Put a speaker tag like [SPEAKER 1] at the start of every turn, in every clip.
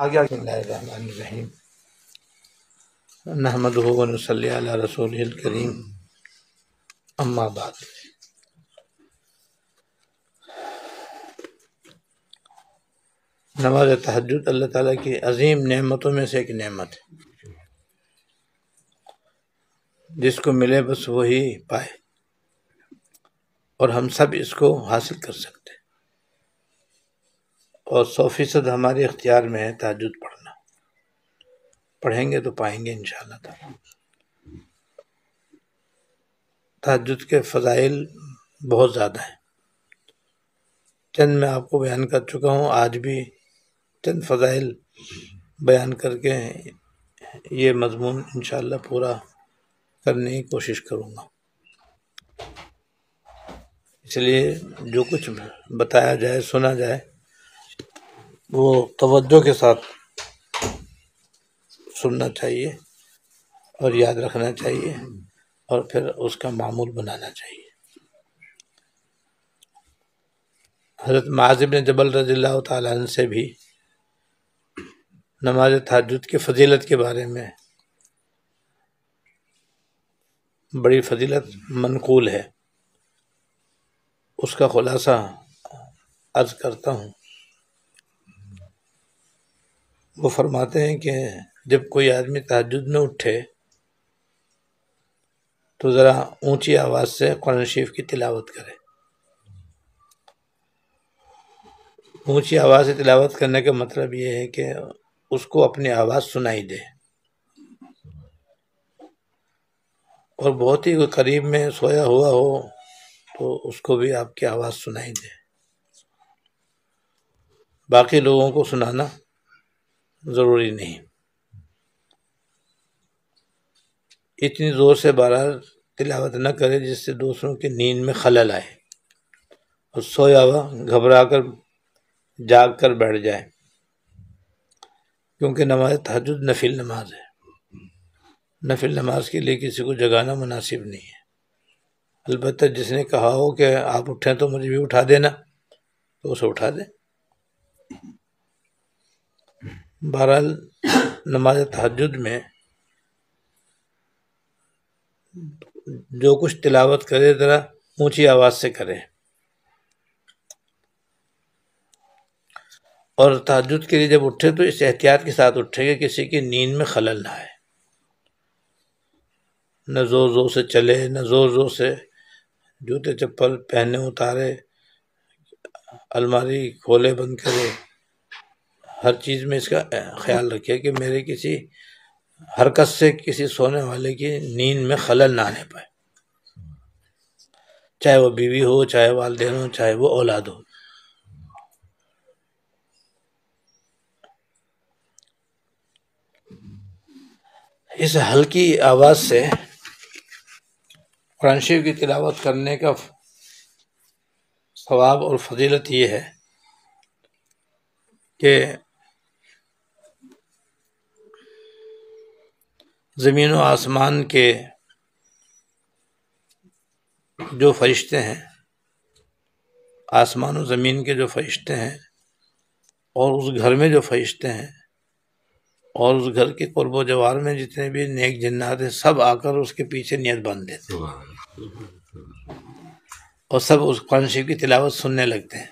[SPEAKER 1] آگے بسم اللہ الرحمن الرحیم نحمدہ و نصلی علی رسولہ الکریم اما بعد۔ نماز تہجد اللہ تعالیٰ کی عظیم نعمتوں میں سے ایک نعمت ہے، جس کو ملے بس وہی پائے، اور ہم سب اس کو حاصل کر سکتے ہیں، اور 100% ہمارے اختیار میں ہے تہجد پڑھنا۔ پڑھیں گے تو پائیں گے انشاءاللہ تعالیٰ۔ تہجد کے فضائل بہت زیادہ ہیں، چند میں آپ کو بیان کر چکا ہوں، آج بھی چند فضائل بیان کر کے یہ مضمون انشاءاللہ پورا کرنے کی کوشش کروں گا۔ اس لیے جو کچھ بتایا جائے، سنا جائے، وہ توجہ کے ساتھ سننا چاہیے اور یاد رکھنا چاہیے، اور پھر اس کا معمول بنانا چاہیے۔ حضرت معاذ بن جبل رضی اللہ تعالیٰ عنہ سے بھی نماز تہجد کی فضیلت کے بارے میں بڑی فضیلت منقول ہے، اس کا خلاصہ عرض کرتا ہوں۔ وہ فرماتے ہیں کہ جب کوئی آدمی تہجد میں اٹھے تو ذرا اونچی آواز سے قرآن شریف کی تلاوت کرے۔ اونچی آواز سے تلاوت کرنے کا مطلب یہ ہے کہ اس کو اپنی آواز سنائی دے، اور بہت ہی قریب میں سویا ہوا ہو تو اس کو بھی آپ کی آواز سنائی دے، باقی لوگوں کو سنانا ضروری نہیں۔ اتنی زور سے بہرحال تلاوت نہ کرے جس سے دوسروں کی نیند میں خلل آئے اور سویا ہوا گھبرا کر جاگ کر بیٹھ جائے، کیونکہ نماز تہجد نفل نماز ہے۔ نفل نماز کے لیے کسی کو جگانا مناسب نہیں ہے، البتہ جس نے کہا ہو کہ آپ اٹھیں تو مجھے بھی اٹھا دینا تو اسے اٹھا دیں۔ بہرحال نماز تہجد میں جو کچھ تلاوت کرے ذرا اونچی آواز سے کرے، اور تہجد کے لیے جب اٹھے تو اس احتیاط کے ساتھ اٹھے کہ کسی کی نیند میں خلل نہ آئے، نہ زور زور سے چلے، نہ زور زور سے جوتے چپل پہنے اتارے، الماری کھولے بند کرے۔ ہر چیز میں اس کا خیال رکھے کہ میرے کسی حرکت سے کسی سونے والے کی نیند میں خلل نہ آنے پائے، چاہے وہ بیوی ہو، چاہے والدین ہو، چاہے وہ اولاد ہو۔ اس ہلکی آواز سے قرآن شریف کی تلاوت کرنے کا ثواب اور فضیلت یہ ہے کہ زمین و آسمان کے جو فرشتے ہیں، آسمان و زمین کے جو فرشتے ہیں، اور اس گھر میں جو فرشتے ہیں، اور اس گھر کے قرب و جوار میں جتنے بھی نیک جنات ہیں، سب آ کر اس کے پیچھے نیت باندھ دیتے ہیں، اور سب اس قرآن شریف کی تلاوت سننے لگتے ہیں،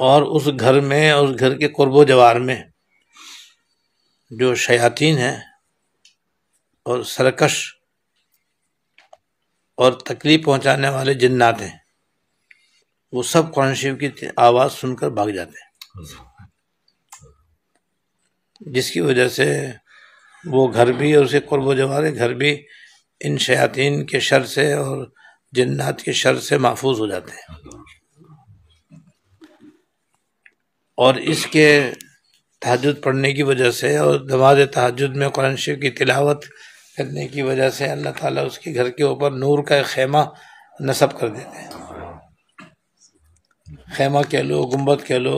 [SPEAKER 1] اور اس گھر میں، اس گھر کے قرب و جوار میں جو شیاطین ہیں اور سرکش اور تکلیف پہنچانے والے جنات ہیں، وہ سب قرآن شریف کی آواز سن کر بھاگ جاتے ہیں، جس کی وجہ سے وہ گھر بھی اور اس کے قرب و جوار گھر بھی ان شیاطین کے شر سے اور جنات کے شر سے محفوظ ہو جاتے ہیں۔ اور اس کے تہجد پڑھنے کی وجہ سے اور نماز تہجد میں قرآن شریف کی تلاوت کرنے کی وجہ سے اللہ تعالیٰ اس کے گھر کے اوپر نور کا ایک خیمہ نصب کر دیتے ہیں۔ خیمہ کہہ لو، گنبد کہہ لو،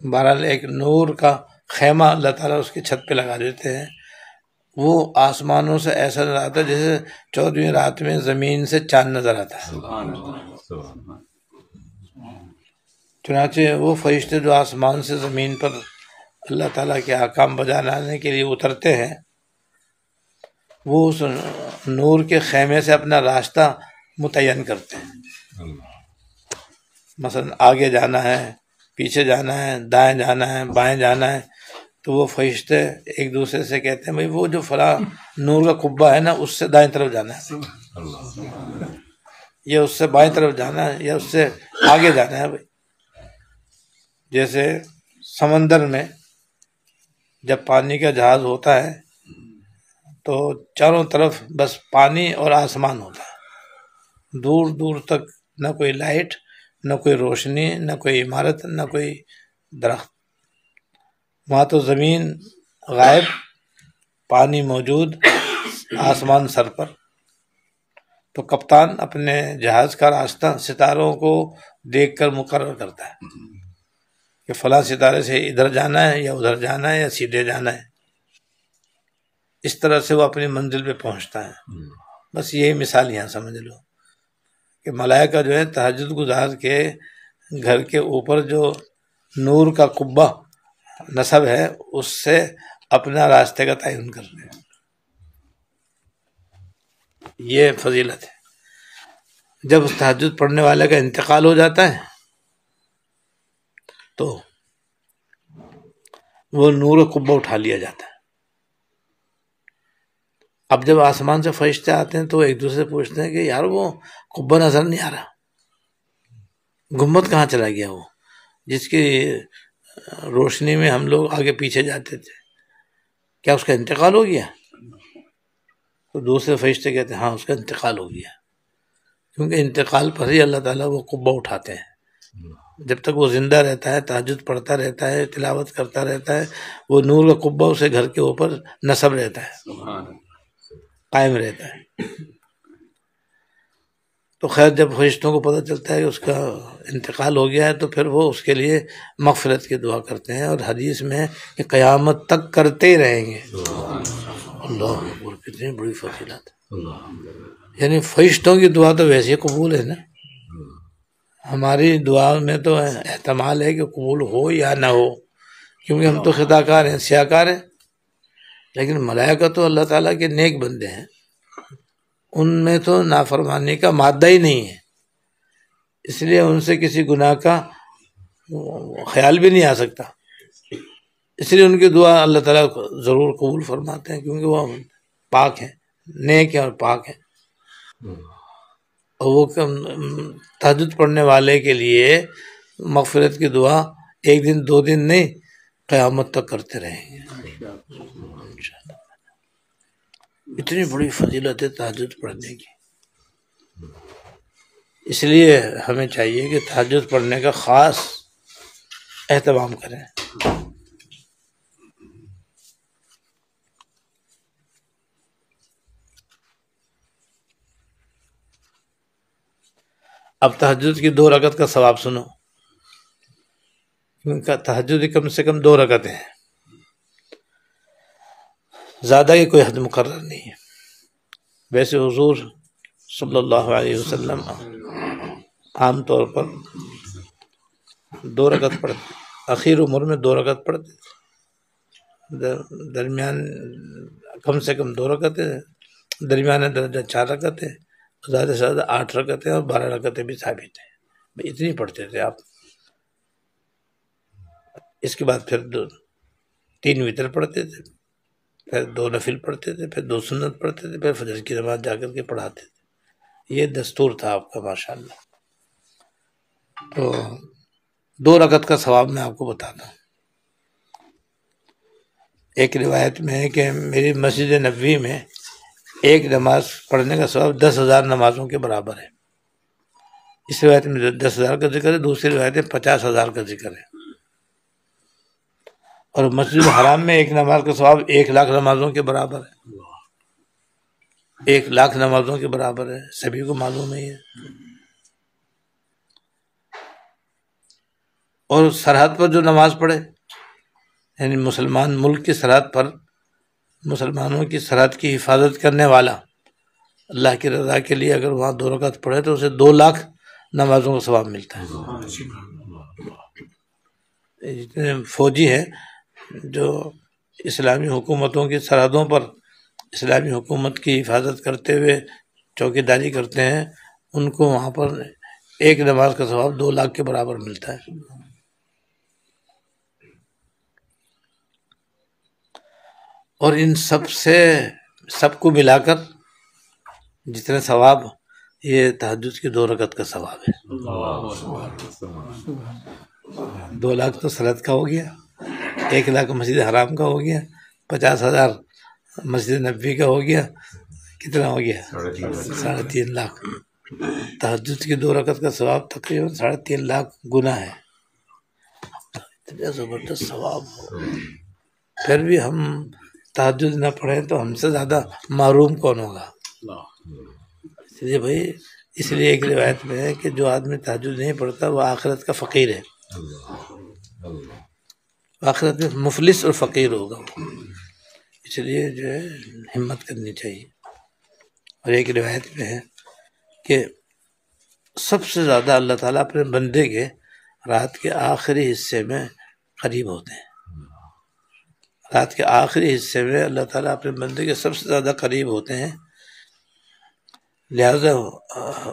[SPEAKER 1] بہرحال ایک نور کا خیمہ اللہ تعالیٰ اس کی چھت پہ لگا دیتے ہیں، وہ آسمانوں سے ایسا نظر آتا ہے جیسے 14ویں رات میں زمین سے چاند نظر آتا ہے۔ چنانچہ وہ فرشتے جو آسمان سے زمین پر اللہ تعالیٰ کے احکام بجا لانے کے لیے اترتے ہیں، وہ اس نور کے خیمے سے اپنا راستہ متعین کرتے ہیں۔ مثلا آگے جانا ہے، پیچھے جانا ہے، دائیں جانا ہے، بائیں جانا ہے، تو وہ فرشتے ایک دوسرے سے کہتے ہیں بھائی وہ جو فلاں نور کا قبہ ہے نا، اس سے دائیں طرف جانا ہے، یا اس سے بائیں طرف جانا ہے، یا اس سے آگے جانا ہے بھائی۔ جیسے سمندر میں جب پانی کا جہاز ہوتا ہے تو چاروں طرف بس پانی اور آسمان ہوتا ہے، دور دور تک نہ کوئی لائٹ، نہ کوئی روشنی، نہ کوئی عمارت، نہ کوئی درخت۔ وہاں تو زمین غائب، پانی موجود، آسمان سر پر۔ تو کپتان اپنے جہاز کا راستہ ستاروں کو دیکھ کر مقرر کرتا ہے کہ فلاں ستارے سے ادھر جانا ہے یا ادھر جانا ہے یا سیدھے جانا ہے۔ اس طرح سے وہ اپنی منزل پہ پہنچتا ہے۔ بس یہی مثال یہاں سمجھ لو کہ ملائکہ جو ہے تہجد گزار کے گھر کے اوپر جو نور کا قبہ نصب ہے اس سے اپنا راستے کا تعین کر رہے ہیں۔ یہ فضیلت ہے۔ جب اس تہجد پڑھنے والے کا انتقال ہو جاتا ہے تو وہ نور قبہ اٹھا لیا جاتا ہے۔ اب جب آسمان سے فرشتے آتے ہیں تو ایک دوسرے سے پوچھتے ہیں کہ یار وہ قبہ نظر نہیں آ رہا، گنبد کہاں چلا گیا، وہ جس کی روشنی میں ہم لوگ آگے پیچھے جاتے تھے، کیا اس کا انتقال ہو گیا؟ تو دوسرے فرشتے کہتے ہیں ہاں اس کا انتقال ہو گیا، کیونکہ انتقال پر ہی اللہ تعالیٰ وہ قبہ اٹھاتے ہیں۔ جب تک وہ زندہ رہتا ہے، تہجد پڑھتا رہتا ہے، تلاوت کرتا رہتا ہے، وہ نور کا قبہ اسے گھر کے اوپر نصب رہتا ہے، قائم رہتا ہے۔ تو خیر جب فرشتوں کو پتہ چلتا ہے کہ اس کا انتقال ہو گیا ہے تو پھر وہ اس کے لیے مغفرت کی دعا کرتے ہیں، اور حدیث میں کہ قیامت تک کرتے ہی رہیں گے۔ اللہ اکبر، کتنی بڑی فضیلت ہے۔ یعنی فرشتوں کی دعا تو ویسے قبول ہے نا، ہماری دعا میں تو احتمال ہے کہ قبول ہو یا نہ ہو، کیونکہ ہم تو خطا کار ہیں، سیاہ کار ہیں، لیکن ملائکہ تو اللہ تعالیٰ کے نیک بندے ہیں، ان میں تو نافرمانی کا مادہ ہی نہیں ہے، اس لیے ان سے کسی گناہ کا خیال بھی نہیں آ سکتا، اس لیے ان کی دعا اللہ تعالیٰ ضرور قبول فرماتے ہیں، کیونکہ وہ پاک ہیں، نیک ہیں اور پاک ہیں۔ اور وہ تہجد پڑھنے والے کے لیے مغفرت کی دعا ایک دن دو دن نہیں، قیامت تک کرتے رہیں گے۔ اتنی بڑی فضیلت ہے تہجد پڑھنے کی، اس لیے ہمیں چاہیے کہ تہجد پڑھنے کا خاص اہتمام کریں۔ اب تہجد کی 2 رکعت کا ثواب سنو، کیونکہ تہجد کم سے کم 2 رکعتیں ہیں، زیادہ کی کوئی حد مقرر نہیں ہے۔ ویسے حضور صلی اللہ علیہ وسلم عام طور پر 2 رکعت پڑھتے، اخیر عمر میں 2 رکعت پڑھتے، درمیان کم سے کم 2 رکعتیں، درمیانے درجہ 4 رکعتیں، زیادہ سے زیادہ 8 رکعتیں اور 12 رکعتیں بھی ثابت ہیں، اتنی پڑھتے تھے آپ۔ اس کے بعد پھر 3 وتر پڑھتے تھے، پھر 2 نفل پڑھتے تھے، پھر 2 سنت پڑھتے تھے، پھر فجر کی نماز جا کر کے پڑھاتے تھے۔ یہ دستور تھا آپ کا ماشاءاللہ۔ تو 2 رکعت کا ثواب میں آپ کو بتاتا ہوں۔ ایک روایت میں ہے کہ میری مسجد نبوی میں ایک نماز پڑھنے کا ثواب 10,000 نمازوں کے برابر ہے۔ اس روایت میں 10,000 کا ذکر ہے، دوسری روایت میں 50,000 کا ذکر ہے۔ اور مسجد الحرام میں ایک نماز کا ثواب 1,00,000 نمازوں کے برابر ہے، 1,00,000 نمازوں کے برابر ہے، سبھی کو معلوم ہے یہ۔ اور سرحد پر جو نماز پڑھے، یعنی مسلمان ملک کی سرحد پر مسلمانوں کی سرحد کی حفاظت کرنے والا اللہ کی رضا کے لیے اگر وہاں 2 رکعت پڑھے تو اسے 2 لاکھ نمازوں کا ثواب ملتا ہے۔ جتنے فوجی ہیں جو اسلامی حکومتوں کی سرحدوں پر اسلامی حکومت کی حفاظت کرتے ہوئے چوکی داری کرتے ہیں، ان کو وہاں پر ایک نماز کا ثواب 2 لاکھ کے برابر ملتا ہے۔ اور ان سب کو ملا کر جتنے ثواب، یہ تہجد کی 2 رکعت کا ثواب ہے۔ 2 لاکھ تو سرحد کا ہو گیا، 1 لاکھ مسجد حرام کا ہو گیا، 50,000 مسجد نبوی کا ہو گیا، کتنا ہو گیا؟ 3.5 لاکھ۔ تہجد کی 2 رکعت کا ثواب تقریباً 3.5 لاکھ گنا ہے۔ اتنا زبردست ثواب ہو، پھر بھی ہم تہجد نہ پڑھیں تو ہم سے زیادہ محروم کون ہوگا؟ اس لیے ایک روایت میں ہے کہ جو آدمی تہجد نہیں پڑھتا وہ آخرت کا فقیر ہے، آخرت میں مفلس اور فقیر ہوگا۔ اس لیے جو ہے ہمت کرنی چاہیے۔ اور ایک روایت میں ہے کہ سب سے زیادہ اللہ تعالیٰ اپنے بندے کے رات کے آخری حصے میں قریب ہوتے ہیں۔ رات کے آخری حصے میں اللہ تعالیٰ اپنے بندے کے سب سے زیادہ قریب ہوتے ہیں، لہذا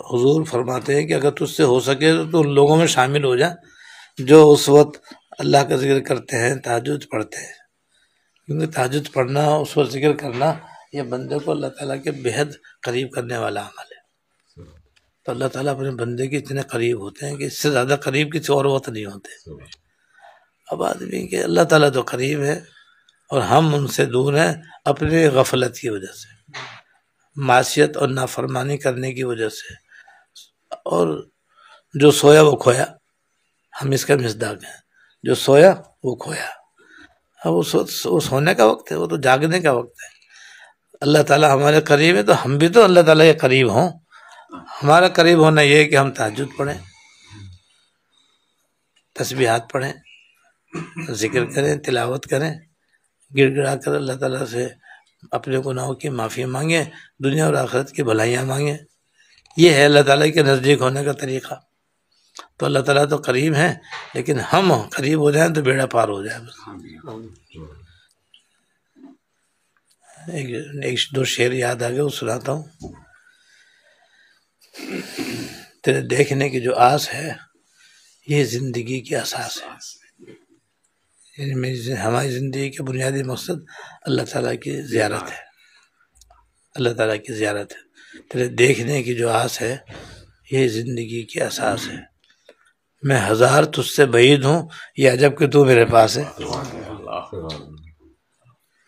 [SPEAKER 1] حضور فرماتے ہیں کہ اگر تجھ سے ہو سکے تو ان لوگوں میں شامل ہو جا جو اس وقت اللہ کا ذکر کرتے ہیں، تہجد پڑھتے ہیں، کیونکہ تہجد پڑھنا، اس وقت ذکر کرنا، یہ بندے کو اللہ تعالیٰ کے بےحد قریب کرنے والا عمل ہے۔ تو اللہ تعالیٰ اپنے بندے کے اتنے قریب ہوتے ہیں کہ اس سے زیادہ قریب کسی اور وقت نہیں ہوتے۔ اب آدمی کے اللہ تعالیٰ تو قریب ہے اور ہم ان سے دور ہیں اپنے غفلت کی وجہ سے، معصیت اور نافرمانی کرنے کی وجہ سے، اور جو سویا وہ کھویا، ہم اس کا مصداق ہیں، جو سویا وہ کھویا۔ اب وہ سونے کا وقت ہے، وہ تو جاگنے کا وقت ہے۔ اللہ تعالیٰ ہمارے قریب ہے تو ہم بھی تو اللہ تعالیٰ کے قریب ہوں۔ ہمارا قریب ہونا یہ ہے کہ ہم تہجد پڑھیں، تسبیحات پڑھیں، ذکر کریں، تلاوت کریں، گڑ گڑا کر اللہ تعالیٰ سے اپنے گناہوں کی معافی مانگیں، دنیا اور آخرت کی بھلائیاں مانگیں۔ یہ ہے اللہ تعالیٰ کے نزدیک ہونے کا طریقہ۔ تو اللہ تعالیٰ تو قریب ہیں، لیکن ہم قریب ہو جائیں تو بیڑا پار ہو جائے۔ ایک 2 شعر یاد آ گئے، وہ سناتا ہوں۔ تیرے دیکھنے کی جو آس ہے یہ زندگی کی اساس ہے، یعنی ہماری زندگی کے بنیادی مقصد اللہ تعالیٰ کی زیارت ہے، اللہ تعالیٰ کی زیارت ہے۔ تیرے دیکھنے کی جو آس ہے یہ زندگی کی اساس ہے، میں 1000 تجھ سے بعید ہوں یہ عجب کہ تو میرے پاس ہے،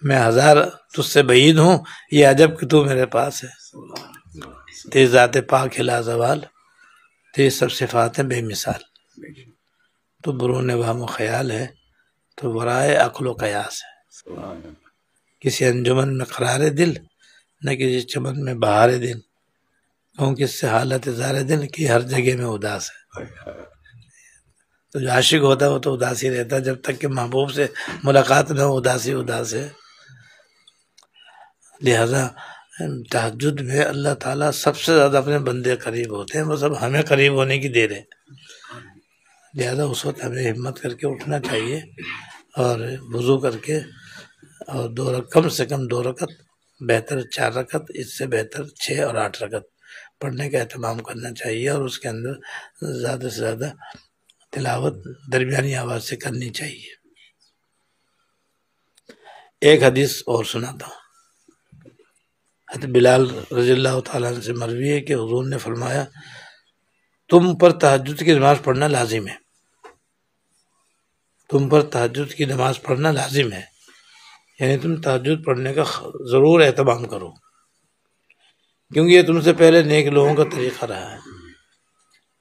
[SPEAKER 1] میں 1000 تجھ سے بعید ہوں یہ عجب کہ تو میرے پاس ہے، تیری ذات پاک ہے لازوال، تیری سب صفات ہیں بے مثال، تو برون وہم و خیال ہے، تو ورائے عقل و قیاس ہے، کسی انجمن میں قرار دل، نہ کسی چمن میں بہار دل، کہوں کس سے حالت زار دل کی ہر جگہ میں اداس ہے۔ تو جو عاشق ہوتا ہے وہ تو اداس ہی رہتا ہے، جب تک کہ محبوب سے ملاقات نہ ہو اداس ہے۔ لہذا تہجد میں اللہ تعالیٰ سب سے زیادہ اپنے بندے قریب ہوتے ہیں، بس اب ہمیں قریب ہونے کی دیر ہے۔ لہذا اس وقت ہمیں ہمت کر کے اٹھنا چاہیے اور وضو کر کے، اور کم سے کم 2 رکعت، بہتر 4 رکعت، اس سے بہتر 6 اور 8 رکعت پڑھنے کا اہتمام کرنا چاہیے، اور اس کے اندر زیادہ سے زیادہ تلاوت درمیانی آواز سے کرنی چاہیے۔ ایک حدیث اور سناتا ہوں۔ حضرت بلال رضی اللہ تعالیٰ عنہ سے مروی ہے کہ حضور نے فرمایا تم پر تہجد کی نماز پڑھنا لازم ہے، تم پر تہجد کی نماز پڑھنا لازم ہے، یعنی تم تہجد پڑھنے کا ضرور اہتمام کرو، کیونکہ یہ تم سے پہلے نیک لوگوں کا طریقہ رہا ہے۔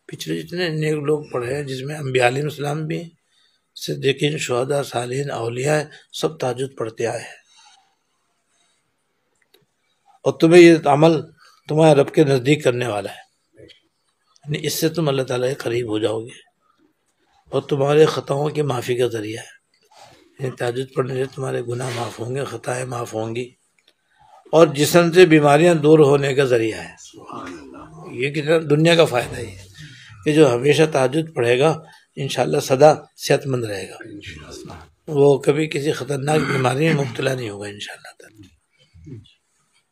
[SPEAKER 1] پچھلے جتنے نیک لوگ پڑھے ہیں، جس میں انبیاء علیہ السلام بھی، صدیقین، شہداء، صالحین، اولیاء، سب تہجد پڑھتے آئے ہیں، اور تمہیں یہ عمل تمہارے رب کے نزدیک کرنے والا ہے، یعنی اس سے تم اللہ تعالیٰ کے قریب ہو جاؤ گے، اور تمہارے خطاؤں کی معافی کا ذریعہ ہے۔ تہجد پڑھنے سے تمہارے گناہ معاف ہوں گے، خطائیں معاف ہوں گی، اور جسم سے بیماریاں دور ہونے کا ذریعہ ہے۔ یہ کتنا دنیا کا فائدہ ہے کہ جو ہمیشہ تہجد پڑھے گا انشاءاللہ سدا صحت مند رہے گا، وہ کبھی کسی خطرناک بیماری میں مبتلا نہیں ہوگا انشاءاللہ تعالی۔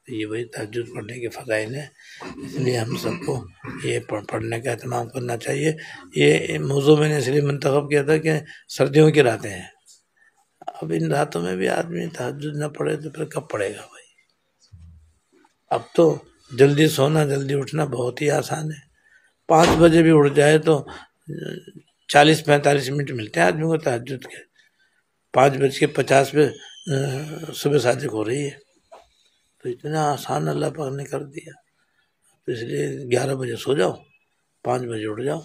[SPEAKER 1] یہ وہی تہجد پڑھنے کے فضائل ہیں، اس لیے ہم سب کو یہ پڑھنے کا اہتمام کرنا چاہیے۔ یہ موضوع میں نے اس لیے منتخب کیا تھا کہ سردیوں کی راتیں ہیں، اب ان راتوں میں بھی آدمی تہجد نہ پڑھے تو پھر کب پڑھے گا بھائی؟ اب تو جلدی سونا جلدی اٹھنا بہت ہی آسان ہے، 5 بجے بھی اٹھ جائے تو 40-45 منٹ ملتے ہیں آدمی کو تہجد کے، 5:50 پہ صبح صادق ہو رہی ہے، تو اتنا آسان اللہ پاک نے کر دیا۔ تو اس لیے 11 بجے سو جاؤ، 5 بجے اٹھ جاؤ،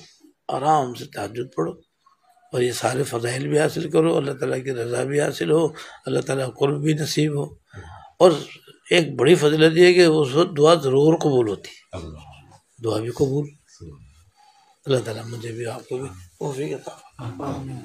[SPEAKER 1] آرام سے تہجد پڑھو، اور یہ سارے فضائل بھی حاصل کرو، اللہ تعالیٰ کی رضا بھی حاصل ہو، اللہ تعالیٰ کا قرب بھی نصیب ہو۔ اور ایک بڑی فضیلت یہ ہے کہ اس وقت دعا ضرور قبول ہوتی، دعا بھی قبول۔ اللہ تعالیٰ مجھے بھی آپ کو بھی توفیق عطا فرمائے۔